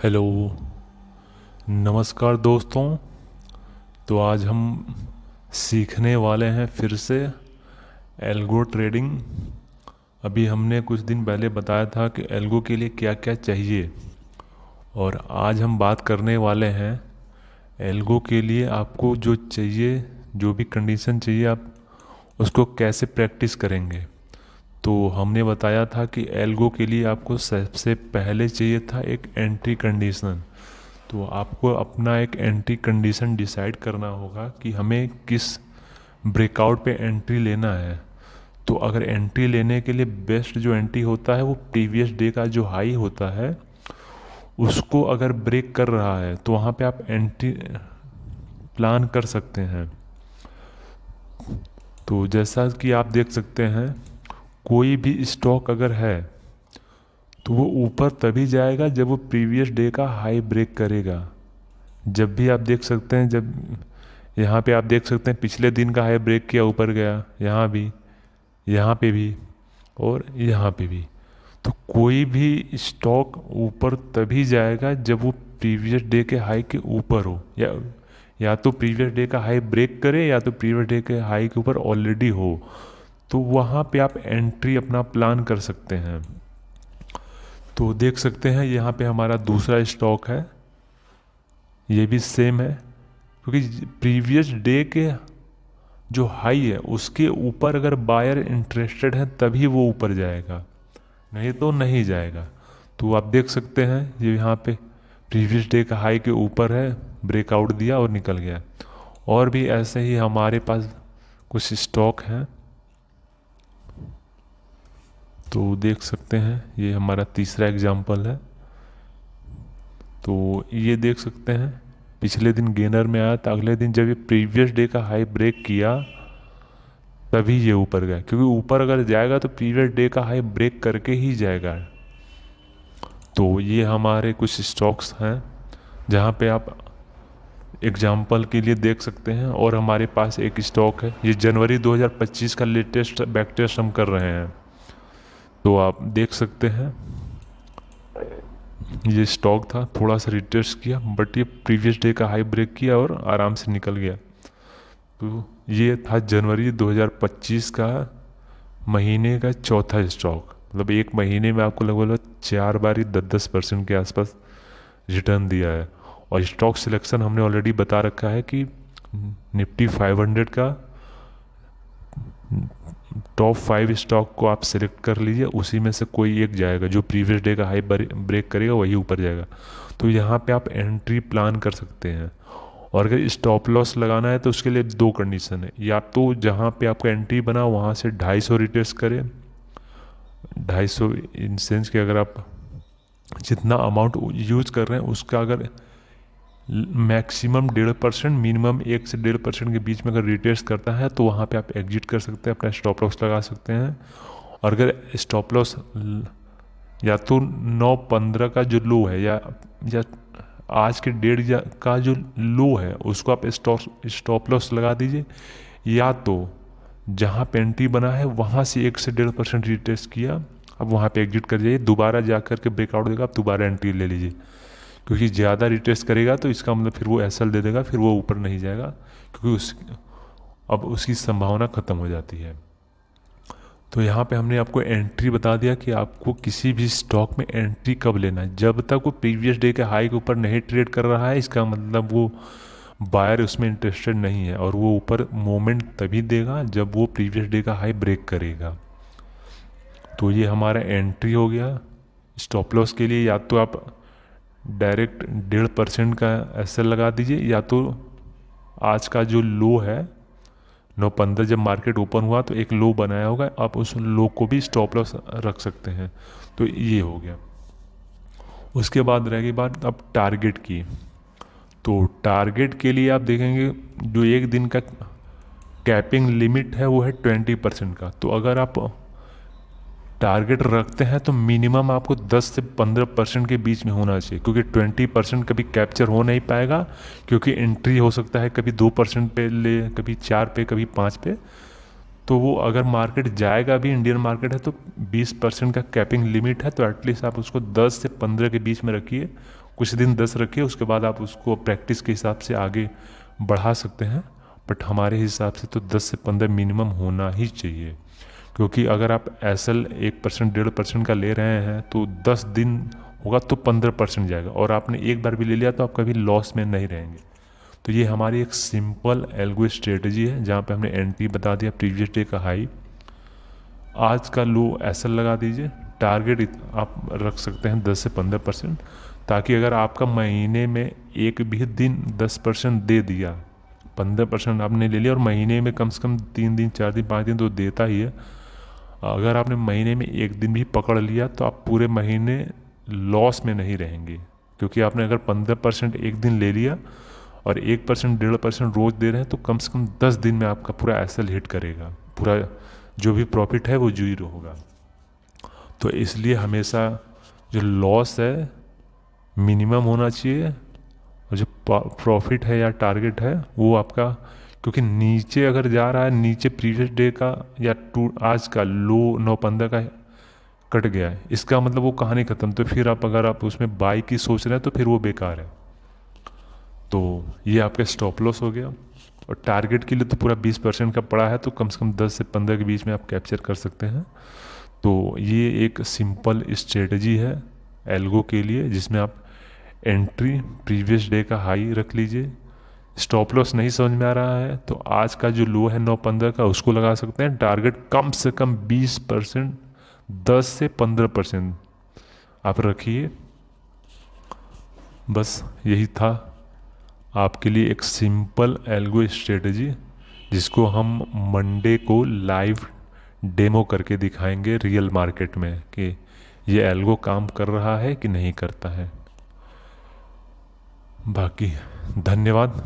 Hello. नमस्कार दोस्तों। तो आज हम सीखने वाले हैं फिर से एल्गो ट्रेडिंग। अभी हमने कुछ दिन पहले बताया था कि एल्गो के लिए क्या क्या चाहिए, और आज हम बात करने वाले हैं एल्गो के लिए आपको जो चाहिए, जो भी कंडीशन चाहिए, आप उसको कैसे प्रैक्टिस करेंगे। तो हमने बताया था कि एल्गो के लिए आपको सबसे पहले चाहिए था एक एंट्री कंडीशन। तो आपको अपना एक एंट्री कंडीशन डिसाइड करना होगा कि हमें किस ब्रेकआउट पे एंट्री लेना है। तो अगर एंट्री लेने के लिए बेस्ट जो एंट्री होता है वो प्रीवियस डे का जो हाई होता है उसको अगर ब्रेक कर रहा है तो वहाँ पे आप एंट्री प्लान कर सकते हैं। तो जैसा कि आप देख सकते हैं, कोई भी स्टॉक अगर है तो वो ऊपर तभी जाएगा जब वो प्रीवियस डे का हाई ब्रेक करेगा। जब भी आप देख सकते हैं, जब यहाँ पे आप देख सकते हैं पिछले दिन का हाई ब्रेक किया, ऊपर गया, यहाँ भी, यहाँ पे भी, और यहाँ पे भी। तो कोई भी स्टॉक ऊपर तभी जाएगा जब वो प्रीवियस डे के हाई के ऊपर हो, या तो प्रीवियस डे का हाई ब्रेक करे या तो प्रीवियस डे के हाई के ऊपर ऑलरेडी हो। तो वहाँ पे आप एंट्री अपना प्लान कर सकते हैं। तो देख सकते हैं यहाँ पे हमारा दूसरा स्टॉक है, ये भी सेम है, क्योंकि प्रीवियस डे के जो हाई है उसके ऊपर अगर बायर इंटरेस्टेड है तभी वो ऊपर जाएगा, नहीं तो नहीं जाएगा। तो आप देख सकते हैं ये यहाँ पे प्रीवियस डे का हाई के ऊपर है, ब्रेकआउट दिया और निकल गया। और भी ऐसे ही हमारे पास कुछ स्टॉक हैं। तो देख सकते हैं ये हमारा तीसरा एग्जाम्पल है। तो ये देख सकते हैं पिछले दिन गेनर में आया था, अगले दिन जब ये प्रीवियस डे का हाई ब्रेक किया तभी ये ऊपर गया, क्योंकि ऊपर अगर जाएगा तो प्रीवियस डे का हाई ब्रेक करके ही जाएगा। तो ये हमारे कुछ स्टॉक्स हैं जहाँ पे आप एग्जाम्पल के लिए देख सकते हैं। और हमारे पास एक स्टॉक है, ये जनवरी 2025 का लेटेस्ट बैक टेस्ट हम कर रहे हैं। तो आप देख सकते हैं ये स्टॉक था, थोड़ा सा रिटेस्ट किया, बट ये प्रीवियस डे का हाई ब्रेक किया और आराम से निकल गया। तो ये था जनवरी 2025 का महीने का चौथा स्टॉक। मतलब एक महीने में आपको लगभग 4 बार ही 10-10% के आसपास रिटर्न दिया है। और स्टॉक सिलेक्शन हमने ऑलरेडी बता रखा है कि निफ्टी 500 का टॉप 5 स्टॉक को आप सिलेक्ट कर लीजिए, उसी में से कोई एक जाएगा, जो प्रीवियस डे का हाई ब्रेक करेगा वही ऊपर जाएगा। तो यहाँ पे आप एंट्री प्लान कर सकते हैं। और अगर स्टॉप लॉस लगाना है तो उसके लिए 2 कंडीशन है, या तो जहाँ पे आपका एंट्री बना वहाँ से 250 रिटेस्ट करें। 250 इन सेंस कि अगर आप जितना अमाउंट यूज कर रहे हैं उसका अगर मैक्सिमम 1.5%, मिनिमम 1 से 1.5% के बीच में अगर रिटेस्ट करता है तो वहाँ पे आप एग्जिट कर सकते हैं, अपना स्टॉप लॉस लगा सकते हैं। और अगर स्टॉप लॉस या तो 9.15 का जो लो है, या आज के डेट का जो लो है उसको आप स्टॉप लॉस लगा दीजिए, या तो जहाँ पे एंट्री बना है वहाँ से 1 से 1.5% रिटेस्ट किया, अब वहाँ पे एग्जिट कर जाइए, दोबारा जा कर के ब्रेकआउट देगा, आप दोबारा एंट्री ले लीजिए। क्योंकि ज़्यादा रिटेस्ट करेगा तो इसका मतलब फिर वो एसएल दे देगा, फिर वो ऊपर नहीं जाएगा, क्योंकि अब उसकी संभावना ख़त्म हो जाती है। तो यहाँ पे हमने आपको एंट्री बता दिया कि आपको किसी भी स्टॉक में एंट्री कब लेना है। जब तक वो प्रीवियस डे के हाई के ऊपर नहीं ट्रेड कर रहा है इसका मतलब वो बायर उसमें इंटरेस्टेड नहीं है, और वो ऊपर मोमेंट तभी देगा जब वो प्रीवियस डे का हाई ब्रेक करेगा। तो ये हमारा एंट्री हो गया। स्टॉप लॉस के लिए या तो आप डायरेक्ट 1.5% का एसएल लगा दीजिए, या तो आज का जो लो है 9.15, जब मार्केट ओपन हुआ तो एक लो बनाया होगा, आप उस लो को भी स्टॉप लॉस रख सकते हैं। तो ये हो गया। उसके बाद रह गई बात अब टारगेट की। तो टारगेट के लिए आप देखेंगे जो एक दिन का कैपिंग लिमिट है वो है 20% का। तो अगर आप टारगेट रखते हैं तो मिनिमम आपको 10 से 15% के बीच में होना चाहिए, क्योंकि 20% कभी कैप्चर हो नहीं पाएगा, क्योंकि एंट्री हो सकता है कभी 2% पे ले, कभी 4 पे, कभी 5 पे। तो वो अगर मार्केट जाएगा भी, इंडियन मार्केट है तो 20% का कैपिंग लिमिट है, तो एटलीस्ट आप उसको 10 से 15 के बीच में रखिए, कुछ दिन 10 रखिए, उसके बाद आप उसको प्रैक्टिस के हिसाब से आगे बढ़ा सकते हैं। बट हमारे हिसाब से तो 10 से 15 मिनिमम होना ही चाहिए, क्योंकि अगर आप एसएल 1% 1.5% का ले रहे हैं तो 10 दिन होगा तो 15% जाएगा, और आपने एक बार भी ले लिया तो आप कभी लॉस में नहीं रहेंगे। तो ये हमारी एक सिंपल एल्गो स्ट्रेटजी है, जहाँ पे हमने एंट्री बता दिया प्रीवियस डे का हाई, आज का लो एसएल लगा दीजिए, टारगेट आप रख सकते हैं 10 से 15%, ताकि अगर आपका महीने में एक भी दिन 10% दे दिया, 15% आपने ले लिया, और महीने में कम से कम 3 दिन 4 दिन 5 दिन तो देता ही है। अगर आपने महीने में एक दिन भी पकड़ लिया तो आप पूरे महीने लॉस में नहीं रहेंगे, क्योंकि आपने अगर 15% एक दिन ले लिया और 1% 1.5% रोज दे रहे हैं तो कम से कम 10 दिन में आपका पूरा एसएल हिट करेगा, पूरा जो भी प्रॉफिट है वो जीरो होगा। तो इसलिए हमेशा जो लॉस है मिनिमम होना चाहिए, और जो प्रॉफिट है या टारगेट है वो आपका, क्योंकि नीचे अगर जा रहा है, नीचे प्रीवियस डे का या आज का लो 9.15 का कट गया है, इसका मतलब वो कहानी ख़त्म। तो फिर आप अगर आप उसमें बाई की सोच रहे हैं तो फिर वो बेकार है। तो ये आपका स्टॉप लॉस हो गया, और टारगेट के लिए तो पूरा 20% का पड़ा है, तो कम से कम 10 से 15 के बीच में आप कैप्चर कर सकते हैं। तो ये एक सिंपल स्ट्रेटजी है एल्गो के लिए, जिसमें आप एंट्री प्रीवियस डे का हाई रख लीजिए। स्टॉप लॉस नहीं समझ में आ रहा है तो आज का जो लो है 9.15 का उसको लगा सकते हैं। टारगेट कम से कम 20%, 10 से 15% आप रखिए। बस यही था आपके लिए एक सिंपल एल्गो स्ट्रेटजी, जिसको हम मंडे को लाइव डेमो करके दिखाएंगे रियल मार्केट में कि ये एल्गो काम कर रहा है कि नहीं करता है। बाकी धन्यवाद।